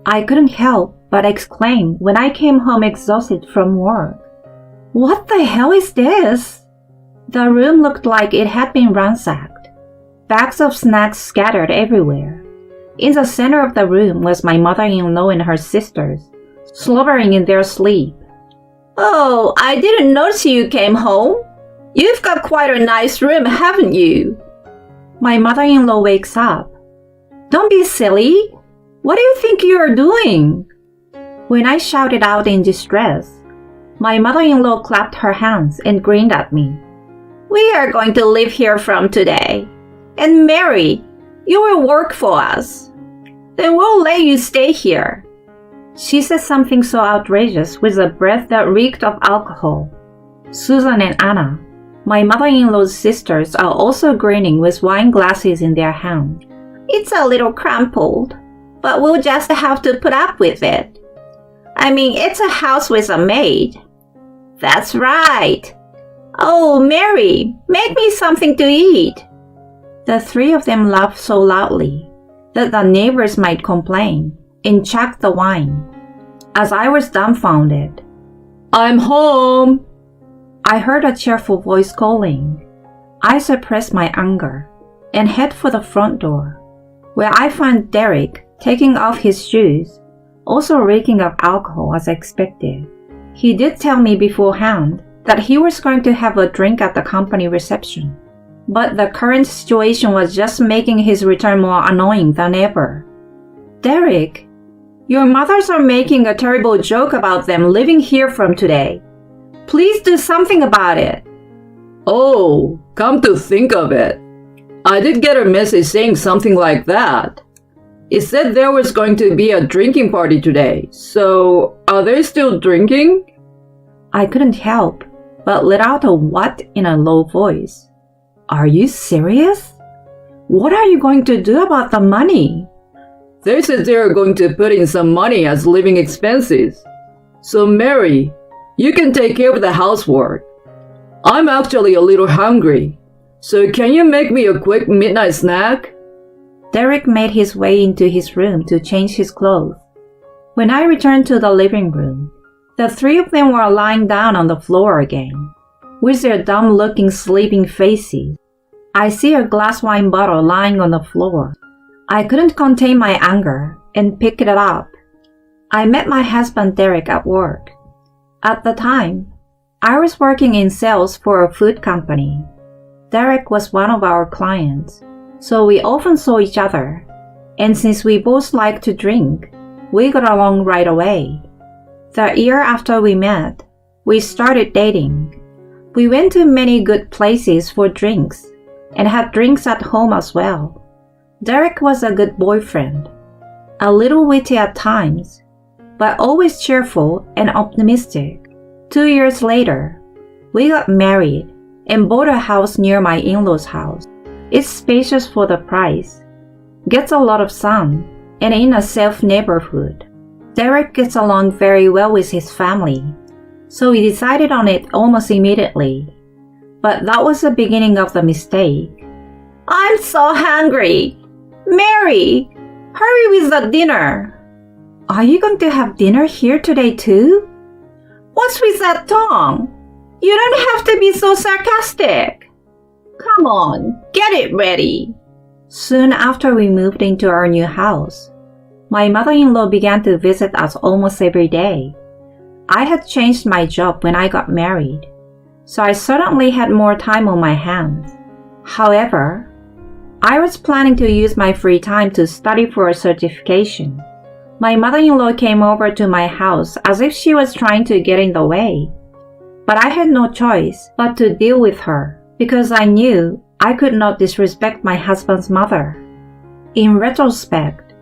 I couldn't help but exclaim when I came home exhausted from work. What the hell is this? The room looked like it had been ransacked. Bags of snacks scattered everywhere. In the center of the room was my mother-in-law and her sisters, slobbering in their sleep. Oh, I didn't notice you came home. You've got quite a nice room, haven't you? My mother-in-law wakes up. Don't be silly. What do you think you are doing? When I shouted out in distress, my mother-in-law clapped her hands and grinned at me. We are going to live here from today. And Mary, you will work for us. Then we'll let you stay here. She said something so outrageous with a breath that reeked of alcohol. Susan and Anna, my mother-in-law's sisters, are also grinning with wine glasses in their hands. It's a little crumpled, but we'll just have to put up with it. I mean, it's a house with a maid. That's right. Oh, Mary, make me something to eat. The three of them laughed so loudly that the neighbors might complain and chucked the wine. As I was dumbfounded, I'm home. I heard a cheerful voice calling. I suppressed my anger and head for the front door, where I found Derek taking off his shoes, also reeking of alcohol as expected. He did tell me beforehand that he was going to have a drink at the company reception, but the current situation was just making his return more annoying than ever. Derek, your mothers are making a terrible joke about them living here from today. Please do something about it. Oh, come to think of it, I did get a message saying something like that. It said there was going to be a drinking party today, so are they still drinking? I couldn't help but let out a what in a low voice. Are you serious? What are you going to do about the money? They said they are going to put in some money as living expenses. So Mary, you can take care of the housework. I'm actually a little hungry, so can you make me a quick midnight snack? Derek made his way into his room to change his clothes. When I returned to the living room, the three of them were lying down on the floor again, with their dumb-looking sleeping faces. I see a glass wine bottle lying on the floor. I couldn't contain my anger and picked it up. I met my husband Derek at work. At the time, I was working in sales for a food company. Derek was one of our clients, so we often saw each other, and since we both liked to drink, we got along right away. The year after we met, we started dating. We went to many good places for drinks and had drinks at home as well. Derek was a good boyfriend, a little witty at times, but always cheerful and optimistic. 2 years later, we got married and bought a house near my in-laws' house. It's spacious for the price, gets a lot of sun, and in a safe neighborhood. Derek gets along very well with his family, so we decided on it almost immediately. But that was the beginning of the mistake. I'm so hungry. Mary, hurry with the dinner. Are you going to have dinner here today too? What's with that tongue? You don't have to be so sarcastic. Come on, get it ready. Soon after we moved into our new house, my mother-in-law began to visit us almost every day. I had changed my job when I got married, so I certainly had more time on my hands. However, I was planning to use my free time to study for a certification. My mother-in-law came over to my house as if she was trying to get in the way, but I had no choice but to deal with her because I knew I could not disrespect my husband's mother. In retrospect,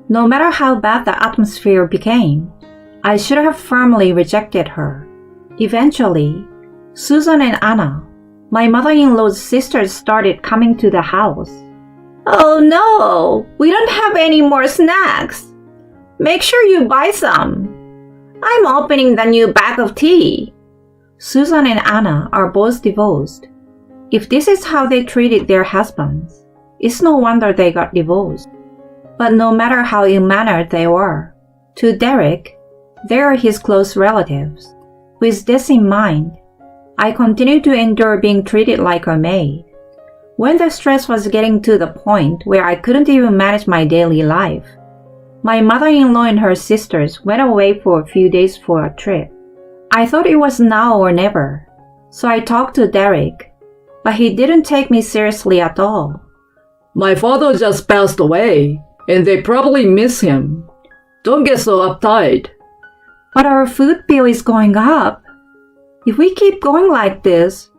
no matter how bad the atmosphere became, I should have firmly rejected her. Eventually, Susan and Anna, my mother-in-law's sisters, started coming to the house. Oh no, we don't have any more snacks. Make sure you buy some. I'm opening the new bag of tea. Susan and Anna are both divorced. If this is how they treated their husbands, it's no wonder they got divorced. But no matter how ill-mannered they were, To Derek, they are his close relatives. With this in mind, I continued to endure being treated like a maid. When the stress was getting to the point where I couldn't even manage my daily life, my mother-in-law and her sisters went away for a few days for a trip. I thought it was now or never, so I talked to Derek, but he didn't take me seriously at all. My father just passed away, and they probably miss him. Don't get so uptight. But our food bill is going up. If we keep going like this,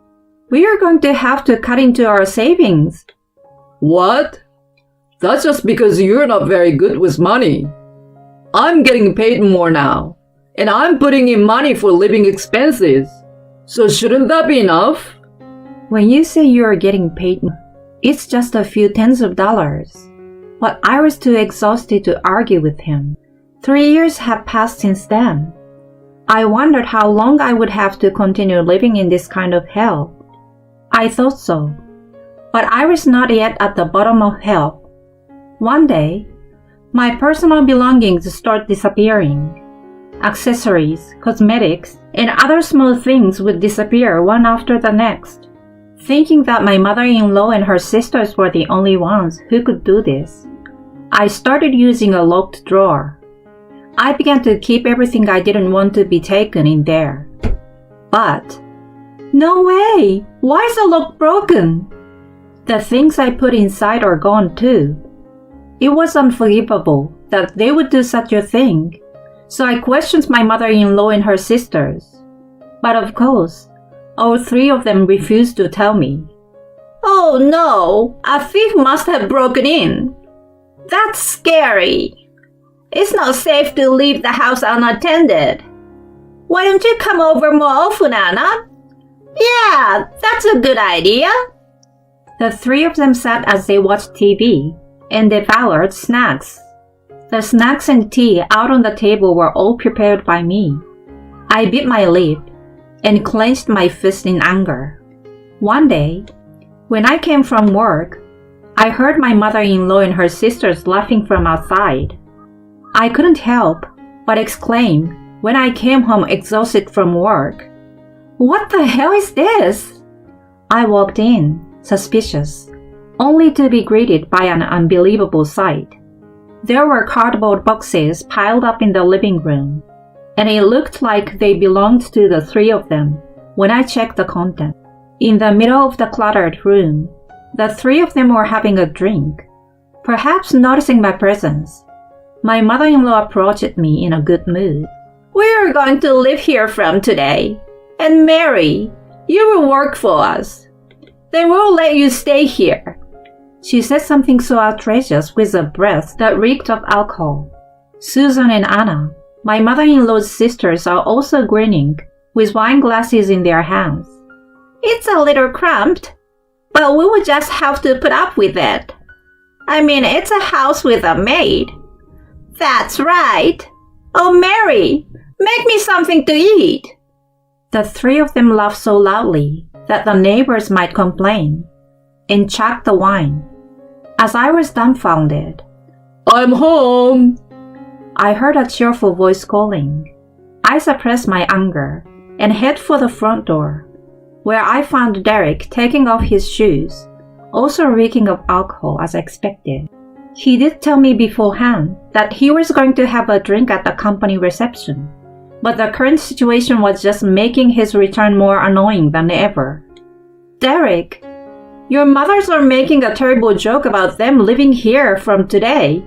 we are going to have to cut into our savings. What? That's just because you're not very good with money. I'm getting paid more now, and I'm putting in money for living expenses. So shouldn't that be enough? When you say you are getting paid, it's just a few tens of dollars. But I was too exhausted to argue with him. 3 years have passed since then. I wondered how long I would have to continue living in this kind of hell. I thought so, but I was not yet at the bottom of hell. One day, my personal belongings start disappearing. Accessories, cosmetics, and other small things would disappear one after the next. Thinking that my mother-in-law and her sisters were the only ones who could do this, I started using a locked drawer. I began to keep everything I didn't want to be taken in there. But, no way! Why is the lock broken? The things I put inside are gone too. It was unforgivable that they would do such a thing, so I questioned my mother-in-law and her sisters. But of course, all 3 of them refused to tell me. Oh no, a thief must have broken in. That's scary. It's not safe to leave the house unattended. Why don't you come over more often, Anna? Yeah, that's a good idea. The 3 of them sat as they watched TV and devoured snacks. The snacks and tea out on the table were all prepared by me. I bit my lip and clenched my fist in anger. One day, when I came from work, I heard my mother-in-law and her sisters laughing from outside. I couldn't help but exclaim when I came home exhausted from work. What the hell is this? I walked in, suspicious, only to be greeted by an unbelievable sight. There were cardboard boxes piled up in the living room, and it looked like they belonged to the 3 of them when I checked the content. In the middle of the cluttered room, the 3 of them were having a drink. Perhaps noticing my presence, my mother-in-law approached me in a good mood. We are going to live here from today. And Mary, you will work for us. Then we'll let you stay here. She said something so outrageous with a breath that reeked of alcohol. Susan and Anna, my mother-in-law's sisters, are also grinning, with wine glasses in their hands. It's a little cramped, but we will just have to put up with it. I mean, it's a house with a maid. That's right. Oh, Mary, make me something to eat. The 3 of them laughed so loudly that the neighbors might complain, and chugged the wine. As I was dumbfounded, I'm home! I heard a cheerful voice calling. I suppressed my anger and headed for the front door, where I found Derek taking off his shoes, also reeking of alcohol as expected. He did tell me beforehand that he was going to have a drink at the company reception, but the current situation was just making his return more annoying than ever. Derek, your mothers are making a terrible joke about them living here from today.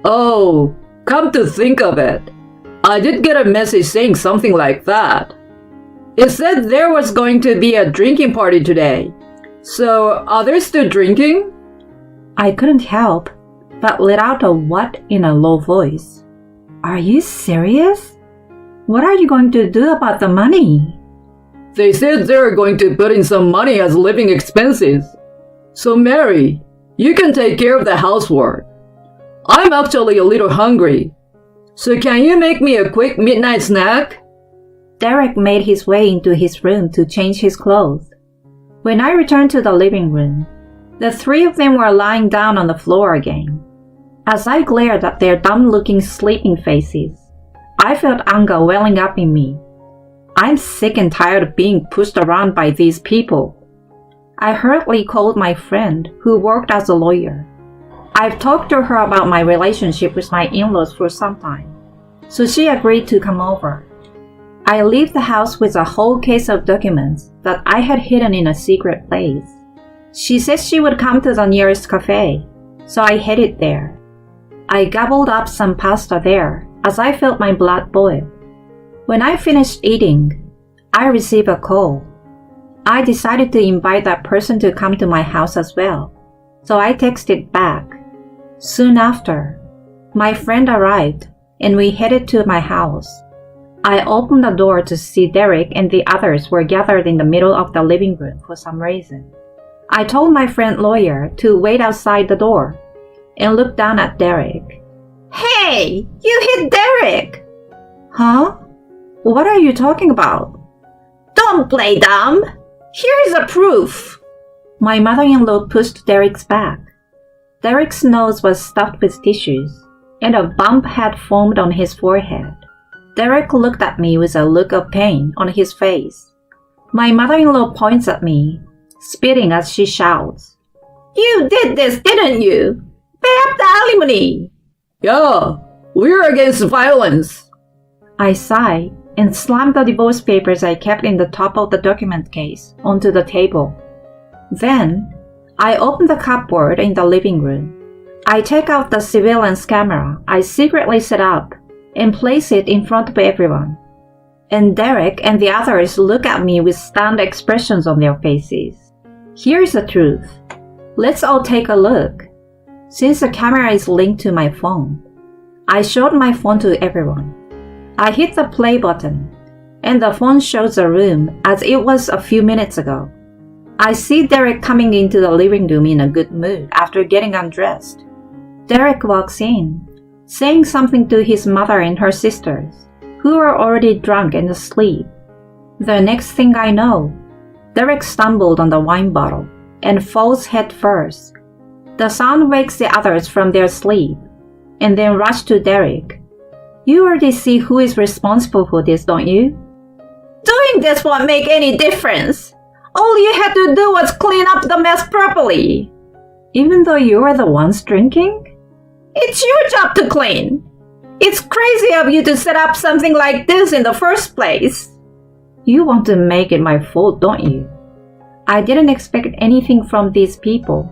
Oh, come to think of it, I did get a message saying something like that. It said there was going to be a drinking party today. So, are they still drinking? I couldn't help but let out a what in a low voice. Are you serious? What are you going to do about the money? They said they're going to put in some money as living expenses. So Mary, you can take care of the housework. I'm actually a little hungry. So can you make me a quick midnight snack? Derek made his way into his room to change his clothes. When I returned to the living room, the 3 of them were lying down on the floor again. As I glared at their dumb-looking sleeping faces, I felt anger welling up in me. I'm sick and tired of being pushed around by these people. I hurriedly called my friend, who worked as a lawyer. I've talked to her about my relationship with my in-laws for some time, so she agreed to come over. I left the house with a whole case of documents that I had hidden in a secret place. She said she would come to the nearest cafe, so I headed there. I gobbled up some pasta there as I felt my blood boil. When I finished eating, I received a call. I decided to invite that person to come to my house as well, so I texted back. Soon after, my friend arrived and we headed to my house. I opened the door to see Derek and the others were gathered in the middle of the living room for some reason. I told my friend lawyer to wait outside the door and looked down at Derek. Hey, you hit Derek! Huh? What are you talking about? Don't play dumb! Here is a proof! My mother-in-law pushed Derek's back. Derek's nose was stuffed with tissues, and a bump had formed on his forehead. Derek looked at me with a look of pain on his face. My mother-in-law points at me, spitting as she shouts, You did this, didn't you? Pay up the alimony! Yeah, we're against violence. I sighed and slammed the divorce papers I kept in the top of the document case onto the table. Then, I opened the cupboard in the living room. I take out the surveillance camera I secretly set up and place it in front of everyone. And Derek and the others look at me with stunned expressions on their faces. Here's the truth. Let's all take a look. Since the camera is linked to my phone, I showed my phone to everyone. I hit the play button, and the phone shows the room as it was a few minutes ago. I see Derek coming into the living room in a good mood after getting undressed. Derek walks in, saying something to his mother and her sisters, who are already drunk and asleep. The next thing I know, Derek stumbled on the wine bottle and falls head first. The sound wakes the others from their sleep, and then rush to Derek. You already see who is responsible for this, don't you? Doing this won't make any difference. All you had to do was clean up the mess properly. Even though you are the ones drinking? It's your job to clean. It's crazy of you to set up something like this in the first place. You want to make it my fault, don't you? I didn't expect anything from these people,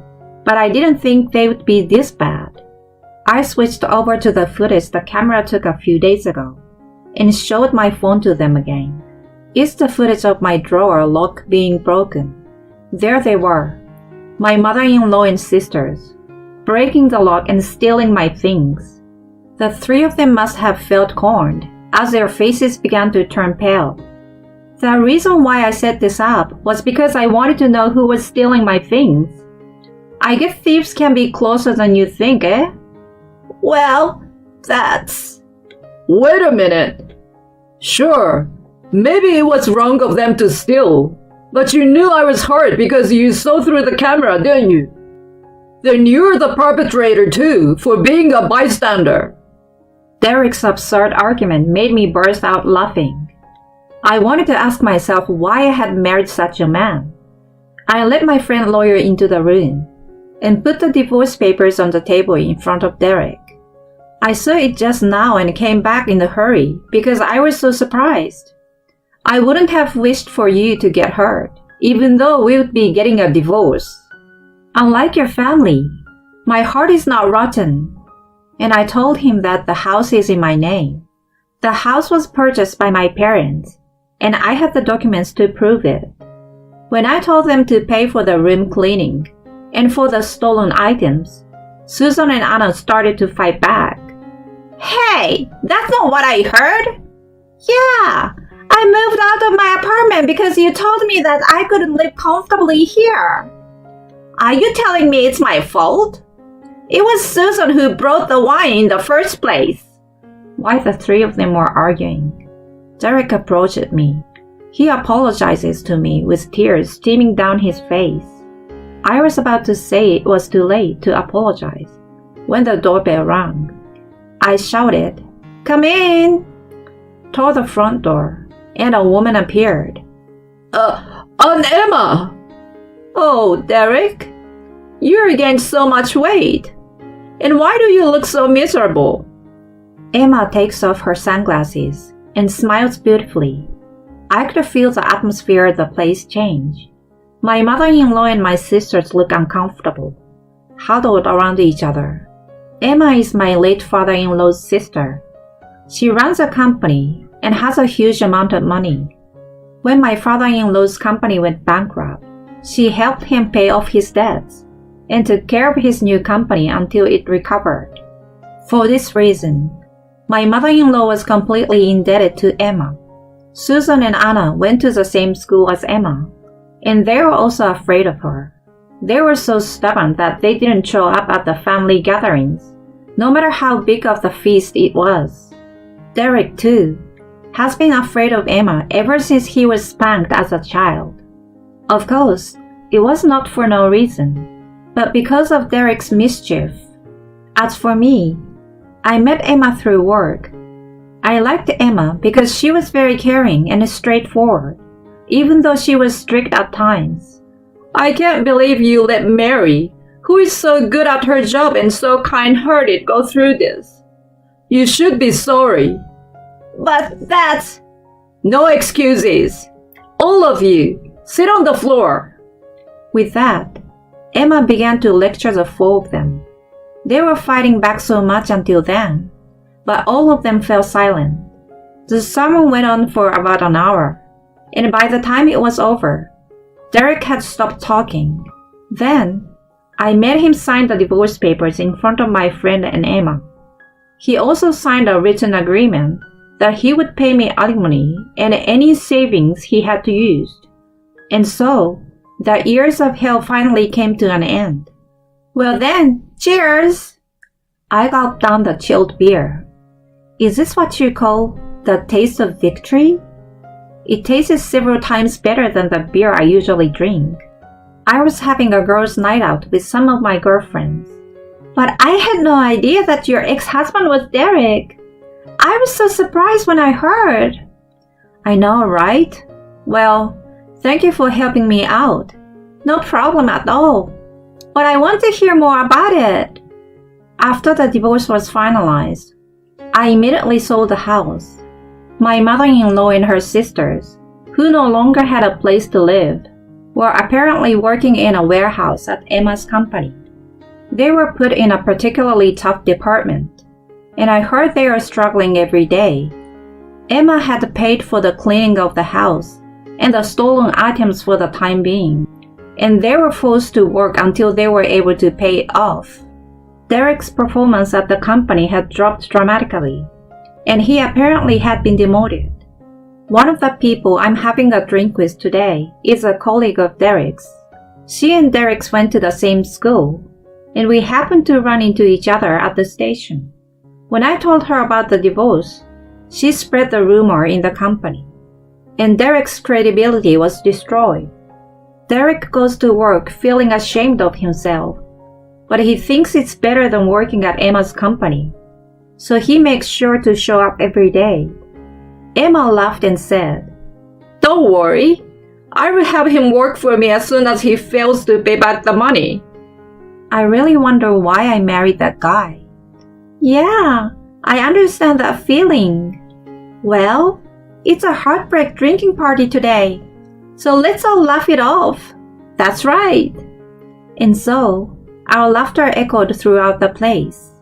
but I didn't think they would be this bad. I switched over to the footage the camera took a few days ago and showed my phone to them again. It's the footage of my drawer lock being broken. There they were, my mother-in-law and sisters, breaking the lock and stealing my things. The three of them must have felt cornered as their faces began to turn pale. The reason why I set this up was because I wanted to know who was stealing my things. I guess thieves can be closer than you think, eh? Well, that's... Wait a minute. Sure, maybe it was wrong of them to steal, but you knew I was hurt because you saw through the camera, didn't you? Then you're the perpetrator too, for being a bystander. Derek's absurd argument made me burst out laughing. I wanted to ask myself why I had married such a man. I let my friend lawyer into the room and put the divorce papers on the table in front of Derek. I saw it just now and came back in a hurry because I was so surprised. I wouldn't have wished for you to get hurt, even though we would be getting a divorce. Unlike your family, my heart is not rotten. And I told him that the house is in my name. The house was purchased by my parents, and I had the documents to prove it. When I told them to pay for the room cleaning and for the stolen items, Susan and Anna started to fight back. Hey, that's not what I heard. Yeah, I moved out of my apartment because you told me that I couldn't live comfortably here. Are you telling me it's my fault? It was Susan who brought the wine in the first place. While the three of them were arguing, Derek approached me. He apologizes to me with tears streaming down his face. I was about to say it was too late to apologize, when the doorbell rang. I shouted, "Come in!" toward the front door, and a woman appeared. Aunt Emma! "Oh, Derek, you gained so much weight. And why do you look so miserable?" Emma takes off her sunglasses and smiles beautifully. I could feel the atmosphere of the place change. My mother-in-law and my sisters look uncomfortable, huddled around each other. Emma is my late father-in-law's sister. She runs a company and has a huge amount of money. When my father-in-law's company went bankrupt, she helped him pay off his debts and took care of his new company until it recovered. For this reason, my mother-in-law was completely indebted to Emma. Susan and Anna went to the same school as Emma, and they were also afraid of her. They were so stubborn that they didn't show up at the family gatherings, no matter how big of the feast it was. Derek, too, has been afraid of Emma ever since he was spanked as a child. Of course, it was not for no reason, but because of Derek's mischief. As for me, I met Emma through work. I liked Emma because she was very caring and straightforward, even though she was strict at times. I can't believe you let Mary, who is so good at her job and so kind-hearted, go through this. You should be sorry. But that's... No excuses. All of you, sit on the floor. With that, Emma began to lecture the four of them. They were fighting back so much until then, but all of them fell silent. The sermon went on for about an hour, and by the time it was over, Derek had stopped talking. Then, I made him sign the divorce papers in front of my friend and Emma. He also signed a written agreement that he would pay me alimony and any savings he had to use. And so, the years of hell finally came to an end. Well then, cheers! I gulped down the chilled beer. Is this what you call the taste of victory? It tasted several times better than the beer I usually drink. I was having a girls' night out with some of my girlfriends. But I had no idea that your ex-husband was Derek. I was so surprised when I heard. I know, right? Well, thank you for helping me out. No problem at all. But I want to hear more about it. After the divorce was finalized, I immediately sold the house. My mother-in-law and her sisters, who no longer had a place to live, were apparently working in a warehouse at Emma's company. They were put in a particularly tough department, and I heard they are struggling every day. Emma had paid for the cleaning of the house and the stolen items for the time being, and they were forced to work until they were able to pay it off. Derek's performance at the company had dropped dramatically, and he apparently had been demoted. One of the people I'm having a drink with today is a colleague of Derek's. She and Derek's went to the same school, and we happened to run into each other at the station. When I told her about the divorce, she spread the rumor in the company, and Derek's credibility was destroyed. Derek goes to work feeling ashamed of himself, but he thinks it's better than working at Emma's company, so he makes sure to show up every day. Emma laughed and said, "Don't worry, I will have him work for me as soon as he fails to pay back the money." I really wonder why I married that guy. Yeah, I understand that feeling. Well, it's a heartbreak drinking party today, so let's all laugh it off. That's right. And so, our laughter echoed throughout the place.